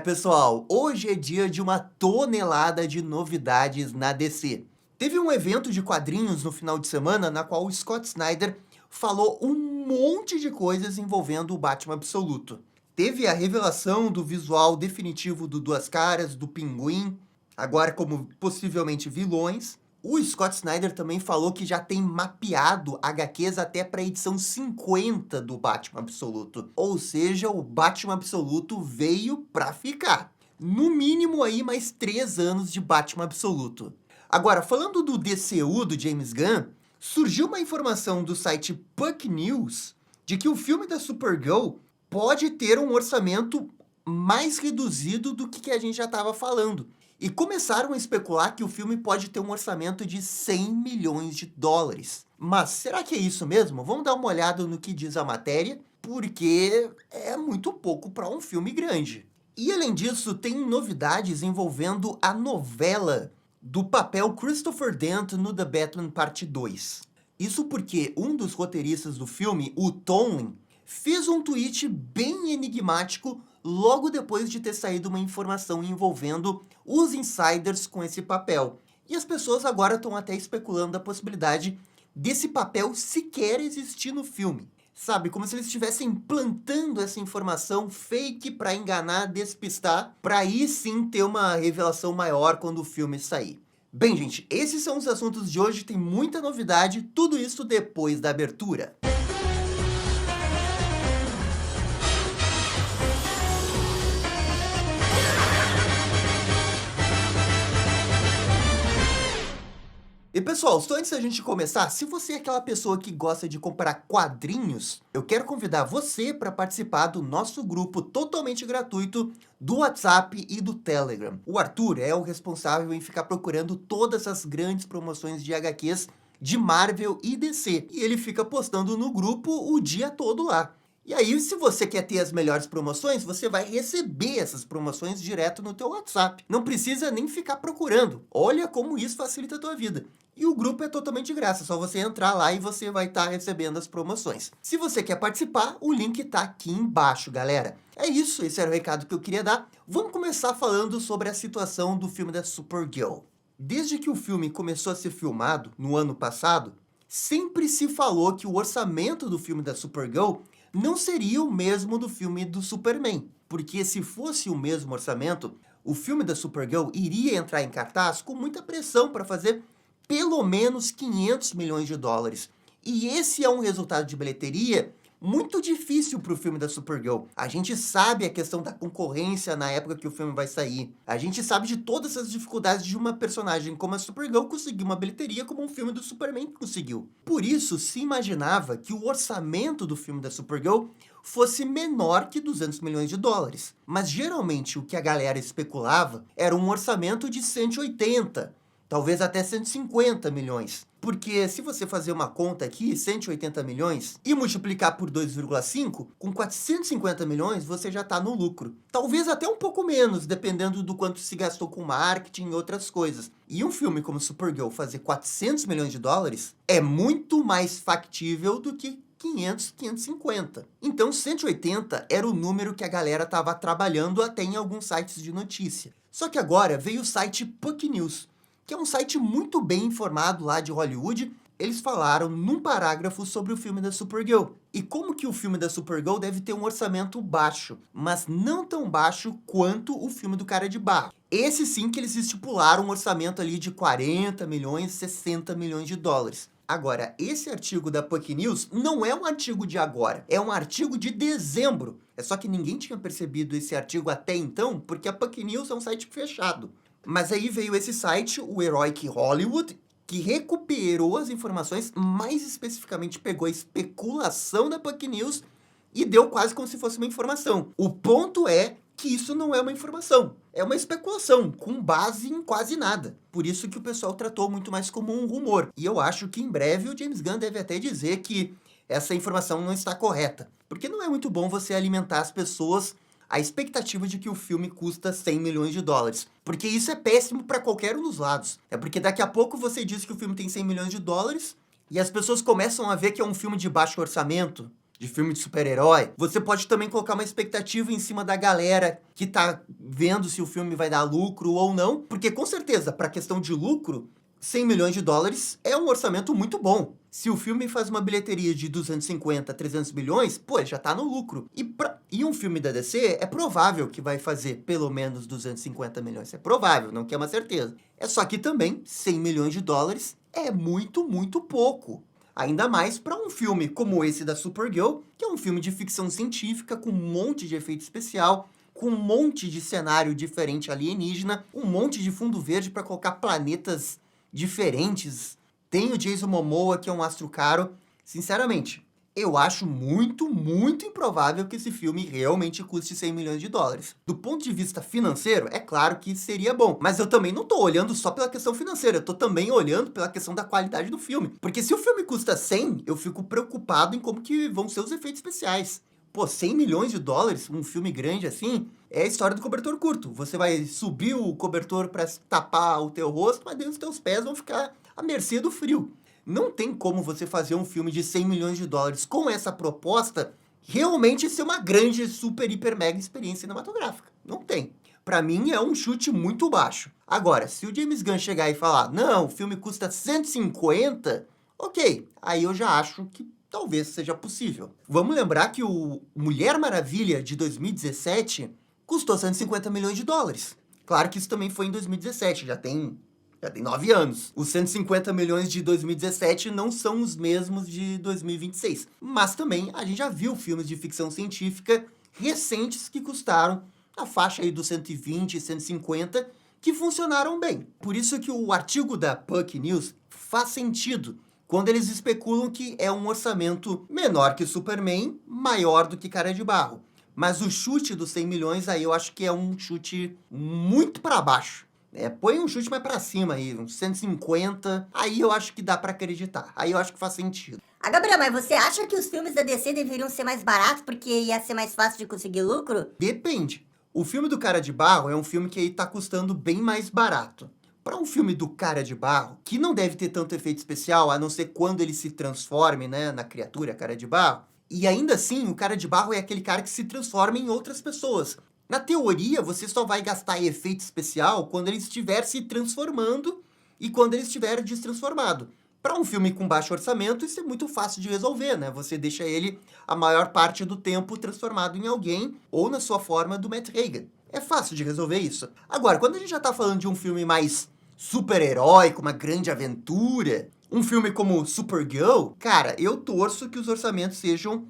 Pessoal, hoje é dia de uma tonelada de novidades na DC. Teve um evento de quadrinhos no final de semana na qual o Scott Snyder falou um monte de coisas envolvendo o Batman Absoluto. Teve a revelação do visual definitivo do Duas Caras, do Pinguim, agora como possivelmente vilões. O Scott Snyder também falou que já tem mapeado HQs até para a edição 50 do Batman Absoluto. Ou seja, o Batman Absoluto veio para ficar. No mínimo aí mais 3 anos de Batman Absoluto. Agora, falando do DCU do James Gunn, surgiu uma informação do site Puck News de que o filme da Supergirl pode ter um orçamento mais reduzido do que a gente já estava falando. E começaram a especular que o filme pode ter um orçamento de 100 milhões de dólares. Mas será que é isso mesmo? Vamos dar uma olhada no que diz a matéria, porque é muito pouco para um filme grande. E além disso, tem novidades envolvendo a novela do papel Christopher Dent no The Batman Parte 2. Isso porque um dos roteiristas do filme, o Tomlin, fez um tweet bem enigmático logo depois de ter saído uma informação envolvendo os insiders com esse papel. E as pessoas agora estão até especulando a possibilidade desse papel sequer existir no filme. Sabe, como se eles estivessem plantando essa informação fake para enganar, despistar, para aí sim ter uma revelação maior quando o filme sair. Bem, gente, esses são os assuntos de hoje, tem muita novidade, tudo isso depois da abertura. E pessoal, só antes da gente começar, se você é aquela pessoa que gosta de comprar quadrinhos, eu quero convidar você para participar do nosso grupo totalmente gratuito do WhatsApp e do Telegram. O Arthur é o responsável em ficar procurando todas as grandes promoções de HQs de Marvel e DC. E ele fica postando no grupo o dia todo lá. E aí, se você quer ter as melhores promoções, você vai receber essas promoções direto no teu WhatsApp. Não precisa nem ficar procurando. Olha como isso facilita a tua vida. E o grupo é totalmente de graça, é só você entrar lá e você vai estar recebendo as promoções. Se você quer participar, o link está aqui embaixo, galera. É isso, esse era o recado que eu queria dar. Vamos começar falando sobre a situação do filme da Supergirl. Desde que o filme começou a ser filmado, no ano passado, sempre se falou que o orçamento do filme da Supergirl não seria o mesmo do filme do Superman. Porque se fosse o mesmo orçamento, o filme da Supergirl iria entrar em cartaz com muita pressão para fazer pelo menos 500 milhões de dólares. E esse é um resultado de bilheteria muito difícil para o filme da Supergirl. A gente sabe a questão da concorrência na época que o filme vai sair. A gente sabe de todas as dificuldades de uma personagem como a Supergirl conseguir uma bilheteria como um filme do Superman conseguiu. Por isso, se imaginava que o orçamento do filme da Supergirl fosse menor que 200 milhões de dólares. Mas geralmente o que a galera especulava era um orçamento de 180, talvez até 150 milhões. Porque se você fazer uma conta aqui, 180 milhões, e multiplicar por 2,5, com 450 milhões você já está no lucro. Talvez até um pouco menos, dependendo do quanto se gastou com marketing e outras coisas. E um filme como Supergirl fazer 400 milhões de dólares é muito mais factível do que 500, 550. Então 180 era o número que a galera estava trabalhando até em alguns sites de notícia. Só que agora veio o site Puck News, que é um site muito bem informado lá de Hollywood. Eles falaram num parágrafo sobre o filme da Supergirl. E como que o filme da Supergirl deve ter um orçamento baixo, mas não tão baixo quanto o filme do Cara de Barro. Esse sim que eles estipularam um orçamento ali de 40 milhões, 60 milhões de dólares. Agora, esse artigo da Puck News não é um artigo de agora, é um artigo de dezembro. É só que ninguém tinha percebido esse artigo até então, porque a Puck News é um site fechado. Mas aí veio esse site, o Heroic Hollywood, que recuperou as informações, mais especificamente pegou a especulação da Puck News e deu quase como se fosse uma informação. O ponto é que isso não é uma informação, é uma especulação, com base em quase nada. Por isso que o pessoal tratou muito mais como um rumor. E eu acho que em breve o James Gunn deve até dizer que essa informação não está correta. Porque não é muito bom você alimentar as pessoas a expectativa de que o filme custa 100 milhões de dólares. Porque isso é péssimo para qualquer um dos lados. É porque daqui a pouco você diz que o filme tem 100 milhões de dólares e as pessoas começam a ver que é um filme de baixo orçamento, de filme de super-herói, você pode também colocar uma expectativa em cima da galera que tá vendo se o filme vai dar lucro ou não, porque com certeza, pra questão de lucro, 100 milhões de dólares é um orçamento muito bom. Se o filme faz uma bilheteria de 250, 300 milhões, pô, já tá no lucro. E um filme da DC é provável que vai fazer pelo menos 250 milhões. É provável, não que é uma certeza. É só que também 100 milhões de dólares é muito, muito pouco. Ainda mais para um filme como esse da Supergirl, que é um filme de ficção científica com um monte de efeito especial, com um monte de cenário diferente alienígena, um monte de fundo verde para colocar planetas diferentes. Tem o Jason Momoa, que é um astro caro. Sinceramente, eu acho muito, muito improvável que esse filme realmente custe 100 milhões de dólares. Do ponto de vista financeiro, é claro que seria bom, mas eu também não tô olhando só pela questão financeira, eu tô também olhando pela questão da qualidade do filme. Porque se o filme custa 100, eu fico preocupado em como que vão ser os efeitos especiais. Pô, 100 milhões de dólares, um filme grande assim, é a história do cobertor curto. Você vai subir o cobertor para tapar o teu rosto, mas daí os teus pés vão ficar à mercê do frio. Não tem como você fazer um filme de 100 milhões de dólares com essa proposta realmente ser uma grande, super, hiper, mega experiência cinematográfica. Não tem. Pra mim é um chute muito baixo. Agora, se o James Gunn chegar e falar, não, o filme custa 150, ok, aí eu já acho que talvez seja possível. Vamos lembrar que o Mulher Maravilha de 2017 custou 150 milhões de dólares. Claro que isso também foi em 2017, já tem 9 anos. Os 150 milhões de 2017 não são os mesmos de 2026. Mas também a gente já viu filmes de ficção científica recentes que custaram na faixa aí dos 120, 150, que funcionaram bem. Por isso que o artigo da Puck News faz sentido quando eles especulam que é um orçamento menor que Superman, maior do que Cara de Barro. Mas o chute dos 100 milhões aí eu acho que é um chute muito para baixo. Põe um chute mais pra cima aí, uns 150, aí eu acho que dá pra acreditar. Aí eu acho que faz sentido. Gabriel, mas você acha que os filmes da DC deveriam ser mais baratos porque ia ser mais fácil de conseguir lucro? Depende. O filme do Cara de Barro é um filme que aí tá custando bem mais barato. Para um filme do Cara de Barro, que não deve ter tanto efeito especial, a não ser quando ele se transforme, né, na criatura Cara de Barro, e ainda assim, o Cara de Barro é aquele cara que se transforma em outras pessoas. Na teoria, você só vai gastar efeito especial quando ele estiver se transformando e quando ele estiver destransformado. Para um filme com baixo orçamento, isso é muito fácil de resolver, né? Você deixa ele a maior parte do tempo transformado em alguém ou na sua forma do Matt Hagen. É fácil de resolver isso. Agora, quando a gente já tá falando de um filme mais super-herói, com uma grande aventura, um filme como Supergirl, cara, eu torço que os orçamentos sejam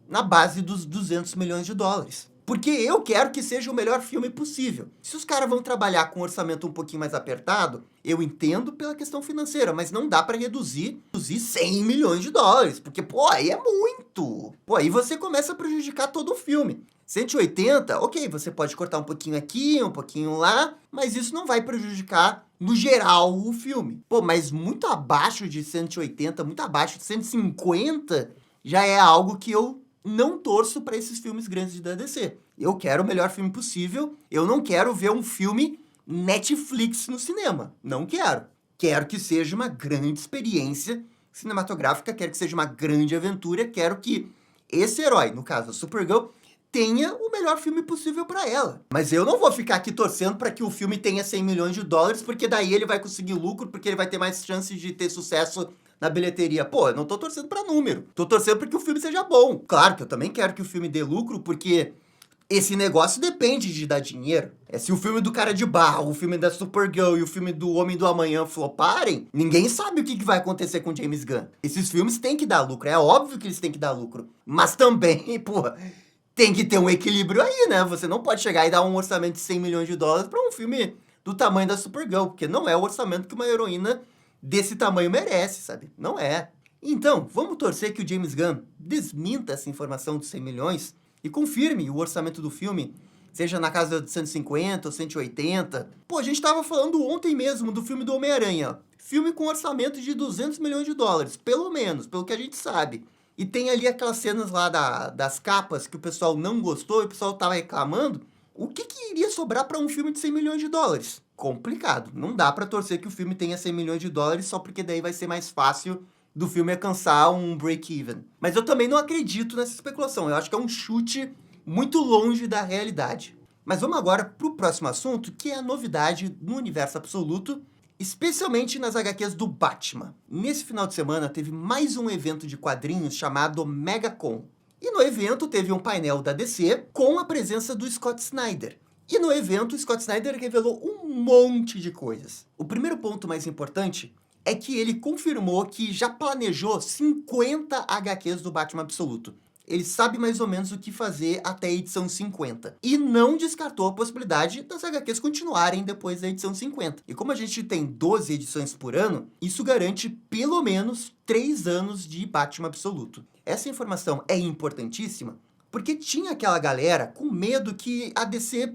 na base dos 200 milhões de dólares. Porque eu quero que seja o melhor filme possível. Se os caras vão trabalhar com um orçamento um pouquinho mais apertado, eu entendo pela questão financeira, mas não dá pra reduzir 100 milhões de dólares, porque, pô, aí é muito. Pô, aí você começa a prejudicar todo o filme. 180, ok, você pode cortar um pouquinho aqui, um pouquinho lá, mas isso não vai prejudicar, no geral, o filme. Pô, mas muito abaixo de 180, muito abaixo de 150, já é algo que eu não torço para esses filmes grandes da DC. Eu quero o melhor filme possível, eu não quero ver um filme Netflix no cinema. Não quero. Quero que seja uma grande experiência cinematográfica, quero que seja uma grande aventura, quero que esse herói, no caso a Supergirl, tenha o melhor filme possível para ela. Mas eu não vou ficar aqui torcendo para que o filme tenha 100 milhões de dólares, porque daí ele vai conseguir lucro, porque ele vai ter mais chances de ter sucesso na bilheteria. Pô, eu não tô torcendo pra número. Tô torcendo pra que o filme seja bom. Claro que eu também quero que o filme dê lucro, porque esse negócio depende de dar dinheiro. Se o filme do Cara de Barro, o filme da Supergirl e o filme do Homem do Amanhã floparem, ninguém sabe o que vai acontecer com James Gunn. Esses filmes têm que dar lucro. É óbvio que eles têm que dar lucro. Mas também, pô, tem que ter um equilíbrio aí, né? Você não pode chegar e dar um orçamento de 100 milhões de dólares pra um filme do tamanho da Supergirl, porque não é o orçamento que uma heroína desse tamanho merece, sabe? Não é. Então, vamos torcer que o James Gunn desminta essa informação dos 100 milhões e confirme o orçamento do filme, seja na casa de 150 ou 180. Pô, a gente tava falando ontem mesmo do filme do Homem-Aranha. Filme com orçamento de 200 milhões de dólares, pelo menos, pelo que a gente sabe. E tem ali aquelas cenas lá das capas que o pessoal não gostou e o pessoal tava reclamando. O que iria sobrar para um filme de 100 milhões de dólares? Complicado. Não dá para torcer que o filme tenha 100 milhões de dólares só porque daí vai ser mais fácil do filme alcançar um break-even. Mas eu também não acredito nessa especulação. Eu acho que é um chute muito longe da realidade. Mas vamos agora para o próximo assunto, que é a novidade no universo absoluto, especialmente nas HQs do Batman. Nesse final de semana teve mais um evento de quadrinhos chamado MegaCon. E no evento teve um painel da DC com a presença do Scott Snyder. E no evento, o Scott Snyder revelou um monte de coisas. O primeiro ponto mais importante é que ele confirmou que já planejou 50 HQs do Batman Absoluto. Ele sabe mais ou menos o que fazer até a edição 50. E não descartou a possibilidade das HQs continuarem depois da edição 50. E como a gente tem 12 edições por ano, isso garante pelo menos 3 anos de Batman Absoluto. Essa informação é importantíssima porque tinha aquela galera com medo que a DC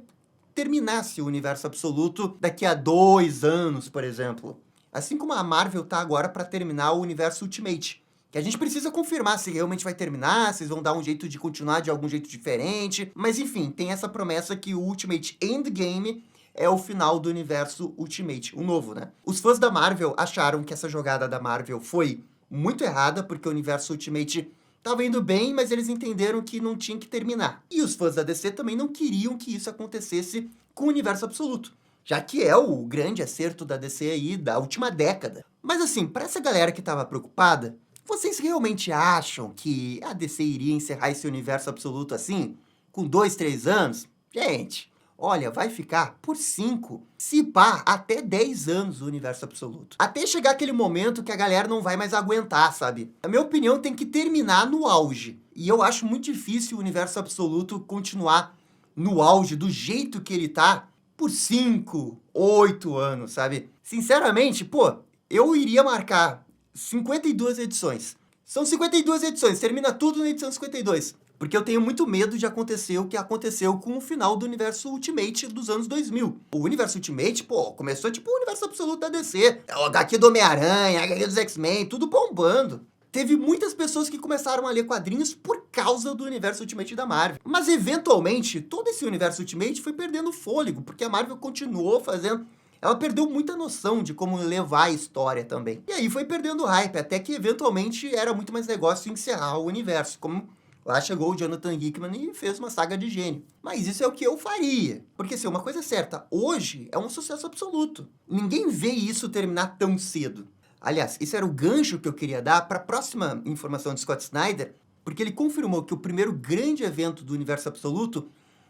terminasse o universo absoluto daqui a 2 anos, por exemplo. Assim como a Marvel tá agora para terminar o universo Ultimate. Que a gente precisa confirmar se realmente vai terminar, se eles vão dar um jeito de continuar de algum jeito diferente. Mas enfim, tem essa promessa que o Ultimate Endgame é o final do universo Ultimate, o novo, né? Os fãs da Marvel acharam que essa jogada da Marvel foi muito errada, porque o universo Ultimate tava indo bem, mas eles entenderam que não tinha que terminar. E os fãs da DC também não queriam que isso acontecesse com o universo absoluto, já que é o grande acerto da DC aí da última década. Mas assim, para essa galera que tava preocupada, vocês realmente acham que a DC iria encerrar esse universo absoluto assim, com 2, 3 anos? Gente, olha, vai ficar por 5, se pá, até 10 anos o universo absoluto. Até chegar aquele momento que a galera não vai mais aguentar, sabe? A minha opinião tem que terminar no auge. E eu acho muito difícil o universo absoluto continuar no auge, do jeito que ele tá, por 5, 8 anos, sabe? Sinceramente, pô, eu iria marcar 52 edições. São 52 edições, termina tudo na edição 52. Porque eu tenho muito medo de acontecer o que aconteceu com o final do universo Ultimate dos anos 2000. O universo Ultimate, pô, começou tipo o universo absoluto da DC. O HQ do Homem-Aranha, a HQ dos X-Men, tudo bombando. Teve muitas pessoas que começaram a ler quadrinhos por causa do universo Ultimate da Marvel. Mas, eventualmente, todo esse universo Ultimate foi perdendo fôlego, porque a Marvel continuou fazendo... Ela perdeu muita noção de como levar a história também. E aí foi perdendo hype, até que, eventualmente, era muito mais negócio encerrar o universo, como... Lá chegou o Jonathan Hickman e fez uma saga de gênio. Mas isso é o que eu faria. Porque, assim, uma coisa é certa, hoje é um sucesso absoluto. Ninguém vê isso terminar tão cedo. Aliás, esse era o gancho que eu queria dar para a próxima informação de Scott Snyder, porque ele confirmou que o primeiro grande evento do universo absoluto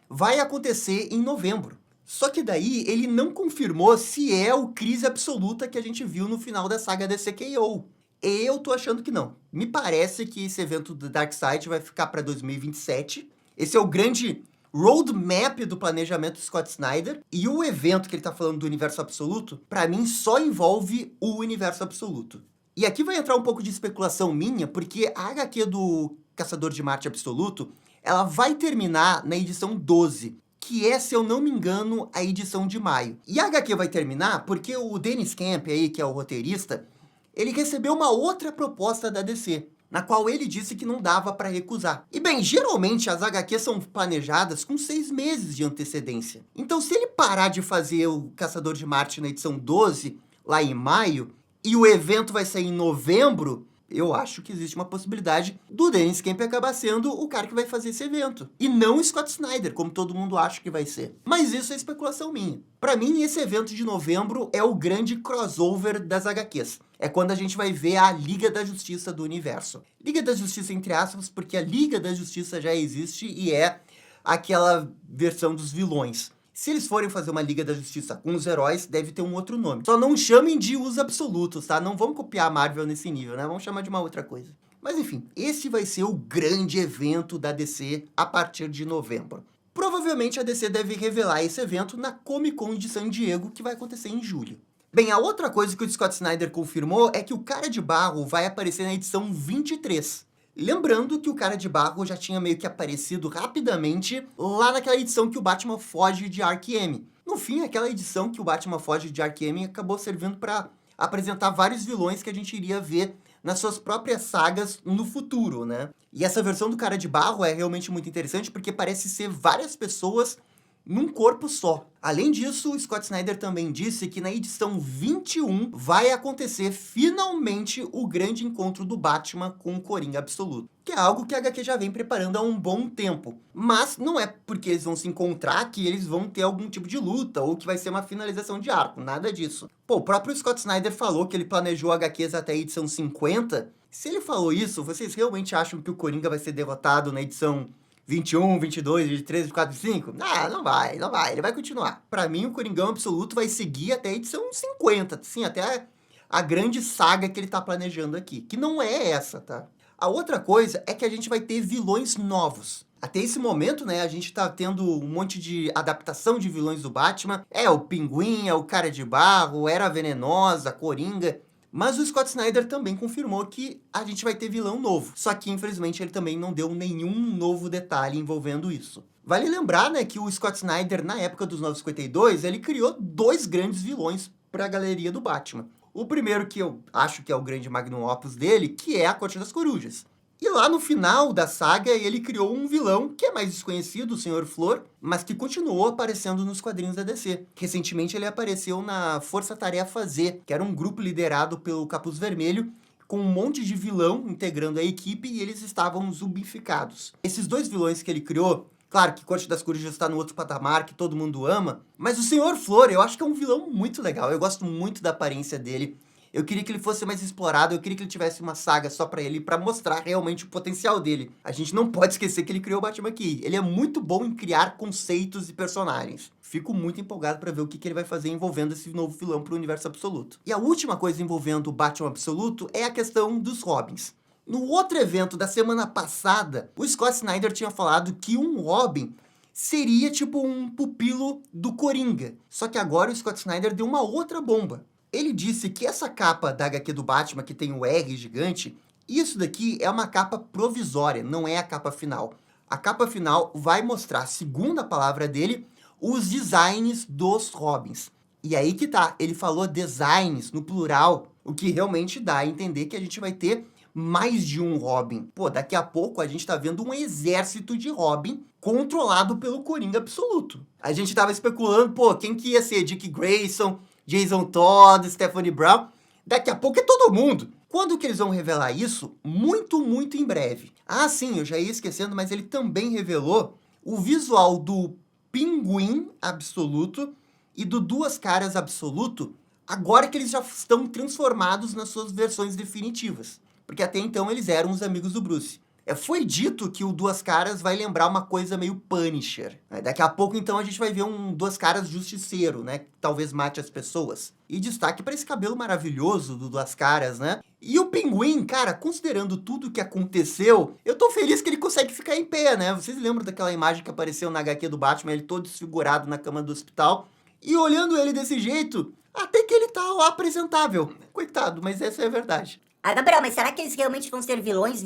vai acontecer em novembro. Só que daí ele não confirmou se é o Crise Absoluta que a gente viu no final da saga DCKO. Eu tô achando que não. Me parece que esse evento do Darkseid vai ficar para 2027. Esse é o grande roadmap do planejamento do Scott Snyder. E o evento que ele tá falando do universo absoluto, para mim, só envolve o universo absoluto. E aqui vai entrar um pouco de especulação minha, porque a HQ do Caçador de Marte Absoluto, ela vai terminar na edição 12. Que é, se eu não me engano, a edição de maio. E a HQ vai terminar porque o Dennis Camp aí, que é o roteirista, ele recebeu uma outra proposta da DC, na qual ele disse que não dava para recusar. E bem, geralmente as HQs são planejadas com 6 meses de antecedência. Então, se ele parar de fazer o Caçador de Marte na edição 12, lá em maio, e o evento vai sair em novembro, eu acho que existe uma possibilidade do Dennis Camp acabar sendo o cara que vai fazer esse evento. E não o Scott Snyder, como todo mundo acha que vai ser. Mas isso é especulação minha. Para mim, esse evento de novembro é o grande crossover das HQs. É quando a gente vai ver a Liga da Justiça do universo. Liga da Justiça entre aspas, porque a Liga da Justiça já existe e é aquela versão dos vilões. Se eles forem fazer uma Liga da Justiça com os heróis, deve ter um outro nome. Só não chamem de Os Absolutos, tá? Não vamos copiar a Marvel nesse nível, né? Vamos chamar de uma outra coisa. Mas enfim, esse vai ser o grande evento da DC a partir de novembro. Provavelmente a DC deve revelar esse evento na Comic Con de San Diego, que vai acontecer em julho. Bem, a outra coisa que o Scott Snyder confirmou é que o Cara de Barro vai aparecer na edição 23. Lembrando que o Cara de Barro já tinha meio que aparecido rapidamente lá naquela edição que o Batman foge de Arkham. No fim, aquela edição que o Batman foge de Arkham acabou servindo para apresentar vários vilões que a gente iria ver nas suas próprias sagas no futuro, né? E essa versão do Cara de Barro é realmente muito interessante porque parece ser várias pessoas num corpo só. Além disso, o Scott Snyder também disse que na edição 21 vai acontecer finalmente o grande encontro do Batman com o Coringa Absoluto, que é algo que a HQ já vem preparando há um bom tempo. Mas não é porque eles vão se encontrar que eles vão ter algum tipo de luta ou que vai ser uma finalização de arco, nada disso. Pô, o próprio Scott Snyder falou que ele planejou HQs até a edição 50. Se ele falou isso, vocês realmente acham que o Coringa vai ser derrotado na edição 21, 22, 23, 24, 25? Ah, não vai. Ele vai continuar. Pra mim, o Coringão Absoluto vai seguir até a edição 50, sim, até a grande saga que ele tá planejando aqui, que não é essa, tá? A outra coisa é que a gente vai ter vilões novos. Até esse momento, né, a gente tá tendo um monte de adaptação de vilões do Batman. É o Pinguim, é o Cara de Barro, Era Venenosa, Coringa. Mas o Scott Snyder também confirmou que a gente vai ter vilão novo. Só que, infelizmente, ele também não deu nenhum novo detalhe envolvendo isso. Vale lembrar, né, que o Scott Snyder, na época dos 952, ele criou 2 grandes vilões para a galeria do Batman. O primeiro, que eu acho que é o grande magnum opus dele, que é a Corte das Corujas. E lá no final da saga, ele criou um vilão que é mais desconhecido, o Senhor Flor, mas que continuou aparecendo nos quadrinhos da DC. Recentemente ele apareceu na Força Tarefa Z, que era um grupo liderado pelo Capuz Vermelho, com um monte de vilão integrando a equipe e eles estavam zumbificados. Esses 2 vilões que ele criou, claro que Corte das Corujas está no outro patamar, que todo mundo ama, mas o Senhor Flor eu acho que é um vilão muito legal, eu gosto muito da aparência dele. Eu queria que ele fosse mais explorado, eu queria que ele tivesse uma saga só pra ele, pra mostrar realmente o potencial dele. A gente não pode esquecer que ele criou o Batman aqui. Ele é muito bom em criar conceitos e personagens. Fico muito empolgado pra ver o que ele vai fazer envolvendo esse novo vilão pro universo absoluto. E a última coisa envolvendo o Batman absoluto é a questão dos Robins. No outro evento da semana passada, o Scott Snyder tinha falado que um Robin seria tipo um pupilo do Coringa. Só que agora o Scott Snyder deu uma outra bomba. Ele disse que essa capa da HQ do Batman, que tem o R gigante, isso daqui é uma capa provisória, não é a capa final. A capa final vai mostrar, segundo a palavra dele, os designs dos Robins. E aí que tá, ele falou designs no plural, o que realmente dá a entender que a gente vai ter mais de um Robin. Pô, daqui a pouco a gente tá vendo um exército de Robin controlado pelo Coringa Absoluto. A gente tava especulando, pô, quem que ia ser? Dick Grayson, Jason Todd, Stephanie Brown, daqui a pouco é todo mundo. Quando que eles vão revelar isso? Muito, muito em breve. Ah, sim, eu já ia esquecendo, mas ele também revelou o visual do Pinguim Absoluto e do Duas Caras Absoluto, agora que eles já estão transformados nas suas versões definitivas. Porque até então eles eram os amigos do Bruce. Foi dito que o Duas Caras vai lembrar uma coisa meio Punisher. Daqui a pouco, então, a gente vai ver um Duas Caras justiceiro, né? Que talvez mate as pessoas. E destaque para esse cabelo maravilhoso do Duas Caras, né? E o Pinguim, cara, considerando tudo que aconteceu, eu tô feliz que ele consegue ficar em pé, né? Vocês lembram daquela imagem que apareceu na HQ do Batman, ele todo desfigurado na cama do hospital? E olhando ele desse jeito, até que ele tá lá apresentável. Coitado, mas essa é a verdade. Ah, Gabriel, mas será que eles realmente vão ser vilões?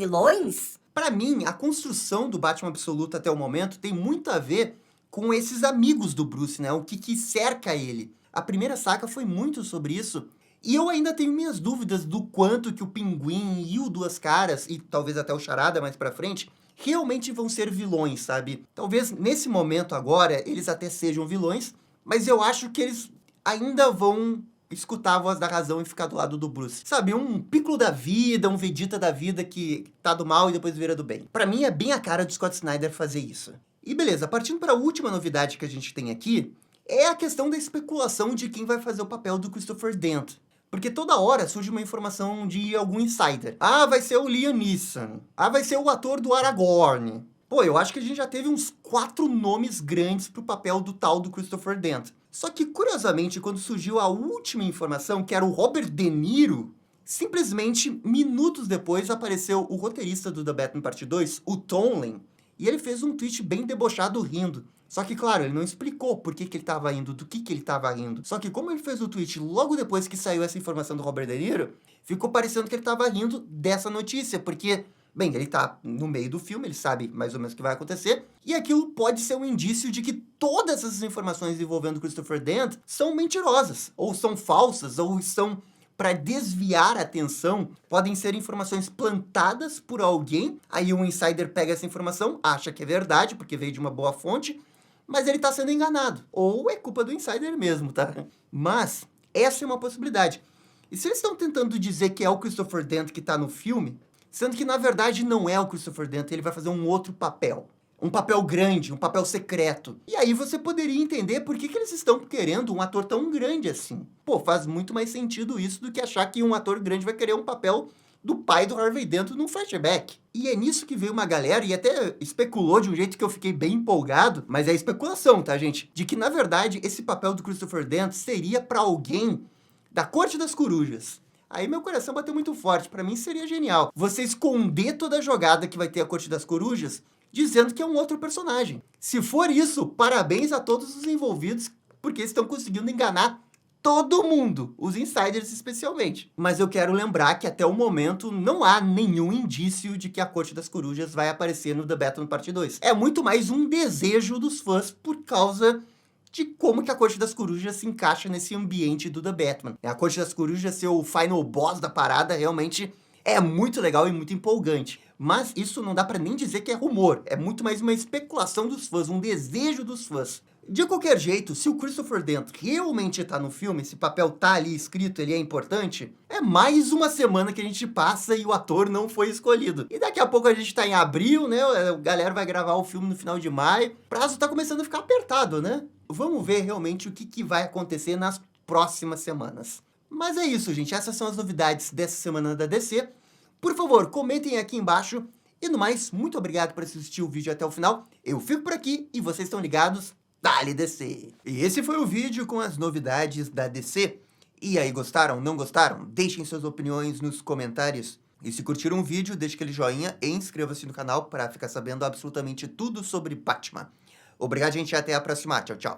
Pra mim, a construção do Batman Absoluto até o momento tem muito a ver com esses amigos do Bruce, né? O que cerca ele. A primeira saga foi muito sobre isso. E eu ainda tenho minhas dúvidas do quanto que o Pinguim e o Duas Caras, e talvez até o Charada mais pra frente, realmente vão ser vilões, sabe? Talvez nesse momento agora eles até sejam vilões, mas eu acho que eles ainda vão escutar a voz da razão e ficar do lado do Bruce. Sabe, um Piccolo da vida, um Vegeta da vida que tá do mal e depois vira do bem. Pra mim é bem a cara do Scott Snyder fazer isso. E beleza, partindo para a última novidade que a gente tem aqui, é a questão da especulação de quem vai fazer o papel do Christopher Dent. Porque toda hora surge uma informação de algum insider. Ah, vai ser o Liam Neeson. Ah, vai ser o ator do Aragorn. Pô, eu acho que a gente já teve uns 4 nomes grandes pro papel do tal do Christopher Dent. Só que, curiosamente, quando surgiu a última informação, que era o Robert De Niro, simplesmente, minutos depois, apareceu o roteirista do The Batman Parte 2, o Tomlin, e ele fez um tweet bem debochado rindo. Só que, claro, ele não explicou por que ele estava rindo, do que ele estava rindo. Só que como ele fez o tweet logo depois que saiu essa informação do Robert De Niro, ficou parecendo que ele estava rindo dessa notícia, porque, bem, ele tá no meio do filme, ele sabe mais ou menos o que vai acontecer, e aquilo pode ser um indício de que todas essas informações envolvendo Christopher Dent são mentirosas, ou são falsas, ou são para desviar a atenção, podem ser informações plantadas por alguém, aí um insider pega essa informação, acha que é verdade, porque veio de uma boa fonte, mas ele tá sendo enganado. Ou é culpa do insider mesmo, tá? Mas essa é uma possibilidade. E se eles estão tentando dizer que é o Christopher Dent que tá no filme, sendo que na verdade não é o Christopher Dent, ele vai fazer um outro papel. Um papel grande, um papel secreto. E aí você poderia entender por que eles estão querendo um ator tão grande assim. Pô, faz muito mais sentido isso do que achar que um ator grande vai querer um papel do pai do Harvey Dent num flashback. E é nisso que veio uma galera, e até especulou de um jeito que eu fiquei bem empolgado, mas é especulação, tá, gente? De que, na verdade, esse papel do Christopher Dent seria pra alguém da Corte das Corujas. Aí meu coração bateu muito forte, pra mim seria genial. Você esconder toda a jogada que vai ter a Corte das Corujas, dizendo que é um outro personagem. Se for isso, parabéns a todos os envolvidos, porque estão conseguindo enganar todo mundo, os insiders especialmente. Mas eu quero lembrar que até o momento não há nenhum indício de que a Corte das Corujas vai aparecer no The Batman Parte 2. É muito mais um desejo dos fãs por causa de como que a Corte das Corujas se encaixa nesse ambiente do The Batman. A Corte das Corujas ser o final boss da parada realmente é muito legal e muito empolgante. Mas isso não dá pra nem dizer que é rumor, é muito mais uma especulação dos fãs, um desejo dos fãs. De qualquer jeito, se o Christopher Dent realmente tá no filme, esse papel tá ali escrito, ele é importante, é mais uma semana que a gente passa e o ator não foi escolhido. E daqui a pouco a gente tá em abril, né? A galera vai gravar o filme no final de maio. O prazo tá começando a ficar apertado, né? Vamos ver realmente o que vai acontecer nas próximas semanas. Mas é isso, gente. Essas são as novidades dessa semana da DC. Por favor, comentem aqui embaixo. E no mais, muito obrigado por assistir o vídeo até o final. Eu fico por aqui e vocês estão ligados. Dale DC! E esse foi o vídeo com as novidades da DC. E aí, gostaram? Não gostaram? Deixem suas opiniões nos comentários. E se curtiram o vídeo, deixe aquele joinha e inscreva-se no canal para ficar sabendo absolutamente tudo sobre Batman. Obrigado, gente, e até a próxima. Tchau, tchau!